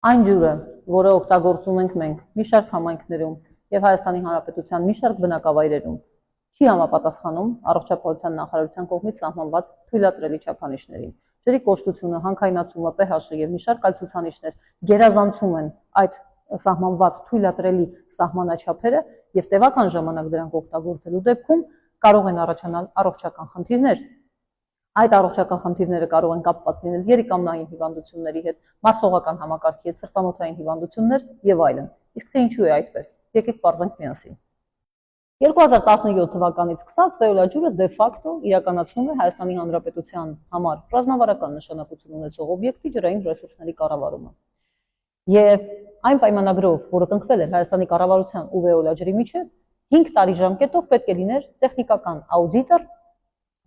Այն ջուրը, որը օգտագործում ենք մենք մի շարք համայնքներում եւ Հայաստանի Հանրապետության մի շարք բնակավայրերում, չի համապատասխանում առողջապահության նախարարության կողմից սահմանված թույլատրելի չափանիշներին։ Ջրի կոշտությունը, հանքայնացումը, pH-ը եւ մի շարք այլ ցուցանիշներ գերազանցում են այդ սահմանված թույլատրելի սահմանաչափերը եւ տևական ժամանակ դրանք օգտագործելու դեպքում կարող են առաջանալ առողջական խնդիրներ։ Այդ առողջական խնդիրները կարող են կապված լինել երիկամնային հիվանդությունների հետ, մարսողական համակարգի հետ, սրտանոթային հիվանդություններ եւ այլն։ Իսկ թե ինչու է այդպես։ Եկեք պարզենք միասին։ 2017 թվականից սկսած վեոլաջուրը դե ֆակտո իրականացնում է Հայաստանի Հանրապետության համար ռազմավարական նշանակություն ունեցող օբյեկտի ջրային ռեսուրսների կառավարումը։ Եվ այն պայմանագրով, որը կնքվել էր Հայաստանի կառավարության ու վեոլաջրի միջև, 5 տարի ժամկետով պետք է լիներ տեխնիկական աուդիտոր,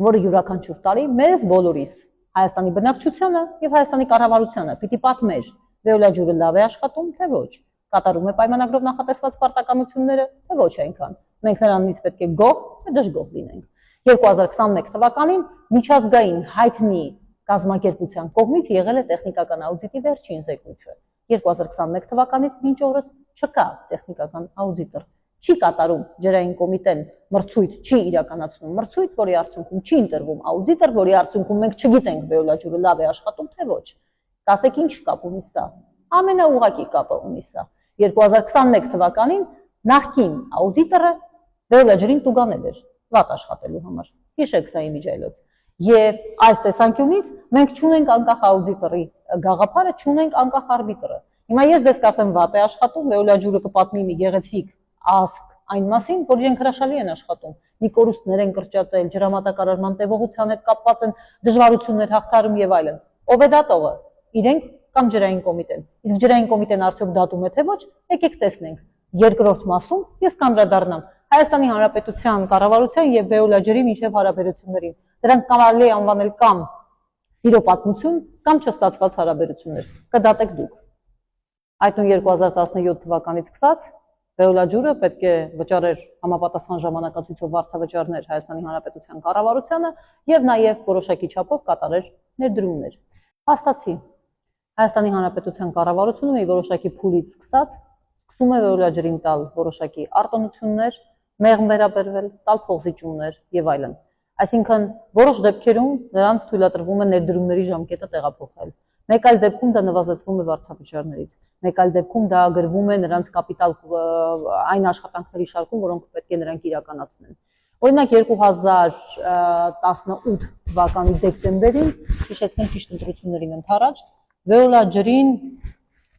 որը յուրաքանչյուր տարի մեզ բոլորիս Հայաստանի բնակչությանը եւ Հայաստանի կառավարությանը պիտի պատմեր վեոլաջուրը լավ է աշխատում, թե ոչ, կատարում է պայմանագրով նախատեսված պարտականությունները, թե ոչ այնքան։ Մենք նրանից պետք է գոհ թե դժգոհ լինենք։ 2021 թվականին միջազգային հայտնի կազմակերպության կողմից եղել է տեխնիկական աուդիտի վերջին զեկույցը։ 2021 թվականից մինչ օրս չկա տեխնիկական աուդիտոր։ Չի կատարում ջրային կոմիտեն մրցույթ, չի իրականացնում մրցույթ, որի արդյունքում չի ընտրվում աուդիտոր, որի արդյունքում մենք չգիտենք վեոլաջուրը լավ է աշխատում, թե ոչ։ Կասեք ինչ կապ ունի սա։ Ամենաուղղակի կապը ունի սա։ 2021 թվականին նախկին աուդիտորը վեոլաջրին տուգանել էր վատ աշխատելու համար։ Հիշեք սա իմիջայլոց։ Եվ այս տեսանկյունից մենք չունենք անկախ աուդիտորի գաղափարը, չունենք անկախ արբիտրը։ Հիմա ես դες կասեմ վատ է աշխատում, վեոլաջուրը կպատմի մի գեղեցիկ ասկ այն մասին, որ իրենք հրաշալի են աշխատում, մի կորուստներ են կրճատել, ջրամատակարարման տևողության հետ կապված են դժվարություններ, հաղթարում եւ այլն։ Ով է դատողը։ Իրենք կամ ջրային կոմիտեն։ Իսկ ջրային կոմիտեն արդյոք դատում է թե ոչ, եկեք տեսնենք։ Երկրորդ մասում ես կանդրադառնամ Հայաստանի Հանրապետության կառավարության եւ վեոլաջրի միջև հարաբերություններին։ Դրանք կարելի է անվանել կամ սիրո պատմություն, կամ չստացված հարաբերություններ։ Կդատեք դուք։ Այդ նույն 2017 թվականից սկսած վեոլաջուրը պետք է վճարեր համապատասխան ժամանակացույցով վարձավճարներ Հայաստանի Հանրապետության կառավարությանը եւ նաեւ որոշակի չափով կատարեր ներդրումներ։ Հաստացի Հայաստանի Հանրապետության կառավարությունը մի որոշակի փուլից սկսում է վեոլաջրին տալ որոշակի արտոնություններ, մեղմ վերաբերվել, տալ փողզիջումներ եւ այլն։ Այսինքն որոշ դեպքերում նրանց թույլատրվում է ներդրումների ժամկետը տեղափոխել։ Մեկ այլ դեպքում դա նվազեցվում է վարձավճարներից։ Մեկ այլ դեպքում դա գրվում է նրանց կապիտալ այն աշխատանքների շարքում, որոնք պետք է նրանք իրականացնեն։ Օրինակ 2018 թվականի դեկտեմբերին, հիշեցնենք ճիշտ ընտրություններին ընդառաջ, վեոլաջրին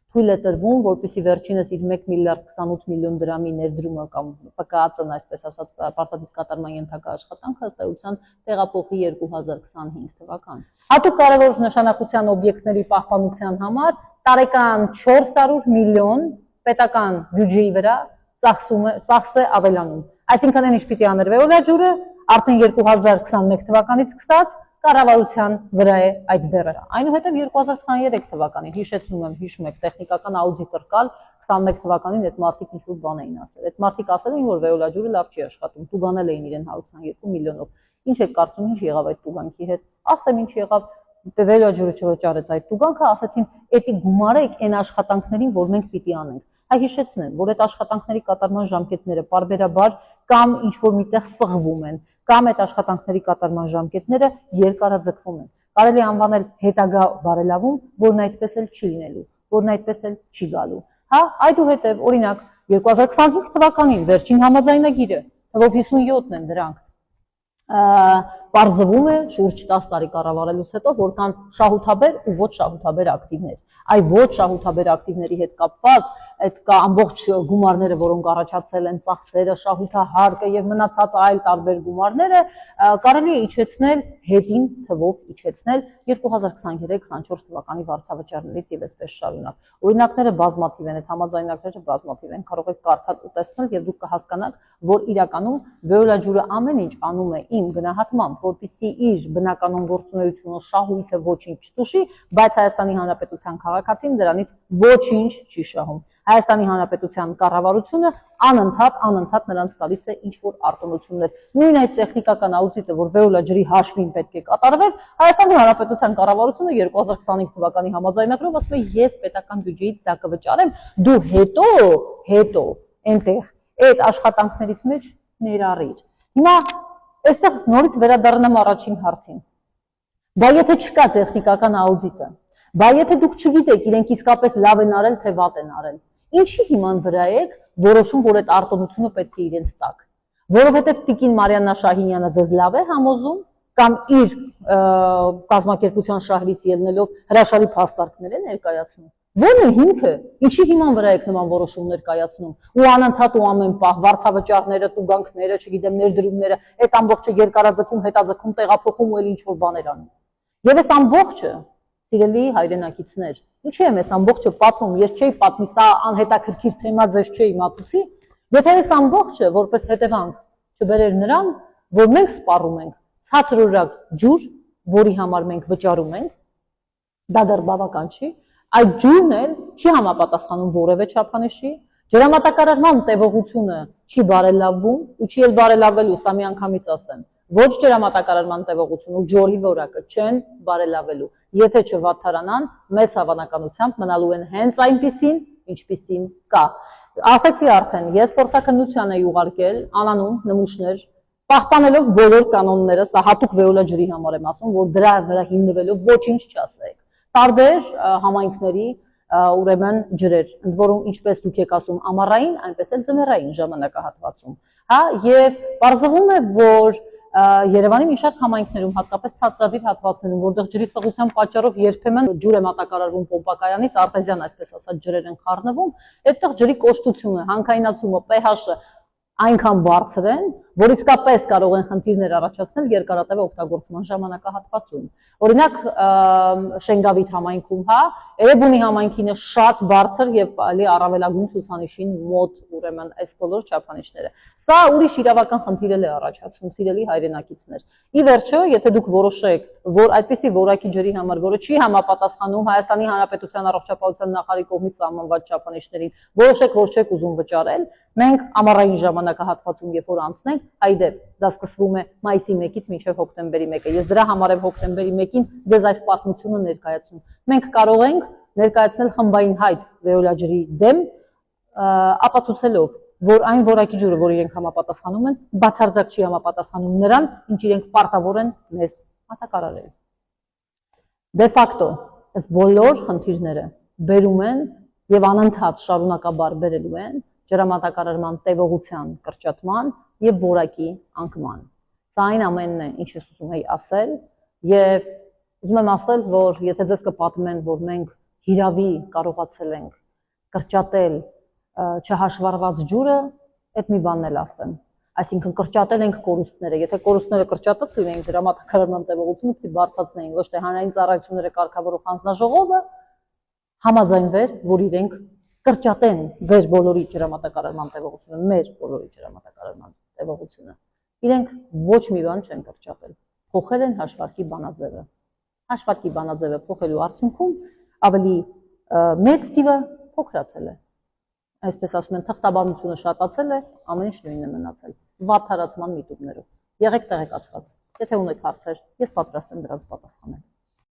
թույլ է տրվում, որպեսզի վերջինս իր 1 միլիարդ 28 միլիոն դրամի ներդրումը կամ ՊԿԱԾ-ն, այսպես ասած, պարտադիր կատարման ենթակա աշխատանքը ըստ էության տեղափոխի 2025 թվական։ Հատուկ կարևոր նշանակության օբյեկտների պահպանության համար տարեկան 400 միլիոն պետական բյուջեի վրա ծախս է ավելանում։ Այսինքն այն ինչ պիտի աներ վեոլաջուրը արդեն 2021 թվականից սկսած կառավարության վրա է այդ բեռը։ Այնուհետև 2023 թվականին հիշեցնում եմ, հիշում եք, տեխնիկական աուդիտոր կալ 21 թվականին այդ մարդիկ ինչ-որ բան էին ասել։ Այդ մարդիկ ասել էին, որ վեոլաջուրը լավ չի աշխատում, տուգանել էին իրեն 122 միլիոնով։ Ինչ եք կարծում, ինչ եղավ այդ տուգանքի հետ։ Ասեմ ինչ եղավ, վեոլաջուրը չվճարեց այդ տուգանքը, ասացին, «Էդի գումարեք այն աշխատանքներին, որ մենք պիտի անենք»։ Հիշեցնեմ, որ այդ աշխատանքների կատարման ժամկետները պարբերաբար կամ ինչ-որ միտեղ սղվում են, կամ այդ աշխատանքների կատարման ժամկետները երկարաձգվում են։ Կարելի է անվանել հետագա բարելավում, որն այդպես էլ չի լինելու, որն այդպես էլ չի գալու։ Հա, այդուհետև, օրինակ, 2025 թվականին վերջին համաձայնագիրը, թվով 57-ն են դրանք, պարզվում է շուրջ 10 տարի կառավարելուց հետո, որ կան շահութաբեր ու ոչ շահութաբեր ակտիվներ։ Այ ոչ շահութաբեր ակտիվների հետ կապված այդ կա ամբողջ գումարները, որոնք առաջացել են, ծախսերը, շահութահարկը եւ մնացած այլ տարբեր գումարները կարելի է իջեցնել հետին թվով իջեցնել 2023-24 թվականի վարձավճարներից եւ այսպես շարունակ։ Օրինակները բազմաթիվ են, այդ համաձայնագրերը բազմաթիվ են, կարող եք կարդալ ու տեսնել եւ դուք կհասկանաք, որ իրականում վեոլաջուրը ամեն ինչ անում է իմ գնահատմամբ, որպեսզի իր բնականon գործունեությունը շահույթը ոչինչ չտուշի, բայց Հայաստանի Հանրապետության քաղաքացին դրանից ոչինչ չի շահում։ Հայաստանի Հանրապետության կառավարությունը անընդհատ նրանց տալիս է ինչ-որ արտոնություններ։ Նույն այդ տեխնիկական աուդիտը, որ Վեոլա ջրի հաշվին պետք է կատարվել, Հայաստանի Հանրապետության կառավարությունը 2025 թվականի համաձայնագրով ասում է ես պետական բյուջեից դա կվճարեմ, դու հետո այնտեղ այդ աշխատանքներից մեջ ներառիր։ Հիմա այստեղ նորից վերադառնամ առաջին հարցին։ Բա եթե չկա տեխնիկական աուդիտը, բա եթե դուք չգիտեք իրենք իսկապես լավ են արել, թե վատ են արել, ինչի հիման վրա եք որոշում, որ այդ արտոնությունը պետք է իրենց տակ։ Որովհետև Տիկին Մարիաննա Շահինյանը ձեզ լավ է համոզում կամ իր կազմակերպության շահերից ելնելով հրաշալի փաստարկներ է ներկայացնում։ Ո՞րն է հիմքը, ինչի հիման վրա եք նման որոշումներ կայացնում ու անընդհատ ու ամեն պահ վարձավճարները, տուգանքները, չգիտեմ, ներդրումները, այդ ամբողջը երկարաձգում, հետաձգում, տեղափոխում ու էլ ինչ որ բաներ անում։ Եվ այս ամբողջը, սիրելի հայրենակիցներ, ինչի եմ այս ամբողջը պատմում, ես չէի պատմի, սա անհետաքրքիր թեմա ձեզ չէի մատուցի, եթե այս ամբողջը որպես հետևանք չբերեր նրան, որ մենք սպառում ենք ցածրորակ ջուր, որի համար մենք վճարում ենք, դա դեռ բավական չի, այդ ջուրն էլ չի համապատասխանում որևէ չափանիշի, ջրամատակարարման տևողությունը չի բարելավվում ու չի էլ բարելավելու, սա մի անգամից ասեմ, ոչ ջրամատակարարման տևողությունը ու ջորի որակը չեն բարելավելու, եթե չվատթարանան, մեծ հավանականությամբ մնալու են հենց այնպիսին, ինչպիսին կա։ Ասացի արդեն, ես փորձաքննության էի ուղարկել անանուն նմուշներ, պահպանելով բոլոր կանոնները, սա հատուկ Վեոլա ջրի համար եմ ասում, որ դրա վրա հիմնվելով ոչինչ չասեք։ Տարբեր համայնքների ուրեմն ջրեր, ընդ որում ինչպես դուք եք ասում ամառային, այնպես էլ ձմեռային ժամանակահատվածում, հա, եւ պարզվում է, որ Երևանի մի շարք համայնքներում, հատկապես ցածրադիր հատվածներում, որտեղ ջրի սղության պատճառով երբեմն ջուր է մատակարարվում պոմպակայանից, արտեզյան այսպես ասած ջրեր են խառնվում, այդտեղ ջրի կոշտությունը, հանքայնացումը, pH-ը այնքան բարձր են, որ իսկապես կարող են խնդիրներ առաջացնել երկարատև օգտագործման ժամանակահատվածում։ Օրինակ Շենգավիթ համայնքում, հա, Էրեբունի համայնքինը շատ բարձր եւ ալի առավելագույն ցուցանիշին մոտ ուրեմն այս բոլոր չափանիշները։ Սա ուրիշ իրավական խնդիր է առաջացնում, սիրելի հայրենակիցներ։ Ի վերջո, եթե դուք որոշեք, որ այդպիսի որակի ջրի համար, որը չի համապատասխանում Հայաստանի Հանրապետության առողջապահության նախարարի կողմից սահմանված չափանիշներին, որոշեք, որ չեք ուզում վճարել, մենք ամառային ժամանակահատվածում երբ որ անցնենք, այդեպ դա սկսվում է մայիսի 1-ից մինչև հոկտեմբերի 1-ը։ Ես դրա համար եմ հոկտեմբերի 1-ին ձեզ այս պատմությունը ներկայացնում։ Մենք կարող ենք ներկայացնել խմբային հայց Վեոլա ջրի դեմ, ապացուցելով, որ այն որակի ջուրը, որ իրենք համապատասխանում են, բացարձակ չի համապատասխանում նրան, ինչ իրենք պարտավոր են մեզ մատակարարել։ Դե ֆակտո, այս բոլոր խնդիրները բերում են եւ անընդհատ շարունակաբար բերելու են ջրամատակարարման տևողության կրճատման եւ որակի անկման։ Սա այն ամենն է, ինչ ես ուզում եի ասել եւ ուզում եմ ասել, որ եթե ձեզ կպատմեն, որ մենք հիրավի կարողացել ենք կրճատել չհաշվառված ջուրը, այդ մի բանն էլ ասեմ։ Այսինքն կրճատել ենք կորուստները, եթե կորուստները կրճատած լինեին, ջրամատակարարման տևողությունը պիտի բարձրացնեին, ոչ թե հանրային ծառայությունները կարգավորող հանձնաժողովը համաձայնվեր, որ իրենք կրճատեն ձեր բոլորի ջրամատակարարման տևողությունը, մեր բոլորի ջրամատակարարման տևողությունը։ Իրենք ոչ մի բան չեն կրճատել, փոխել են հաշվարկի բանաձևը։ Հաշվարկի բանաձևը փոխելու արդյունքում ավելի մեծ թիվը փոքրացել է։ Այսպես ասում են, թղթաբանությունը շատացել է, ամեն ինչ նույնն է մնացել, վատթարացման միտումներով։ Եղեք տեղեկացված, եթե ունեք հարցեր, ես պատրաստ եմ դրանց պատասխանել։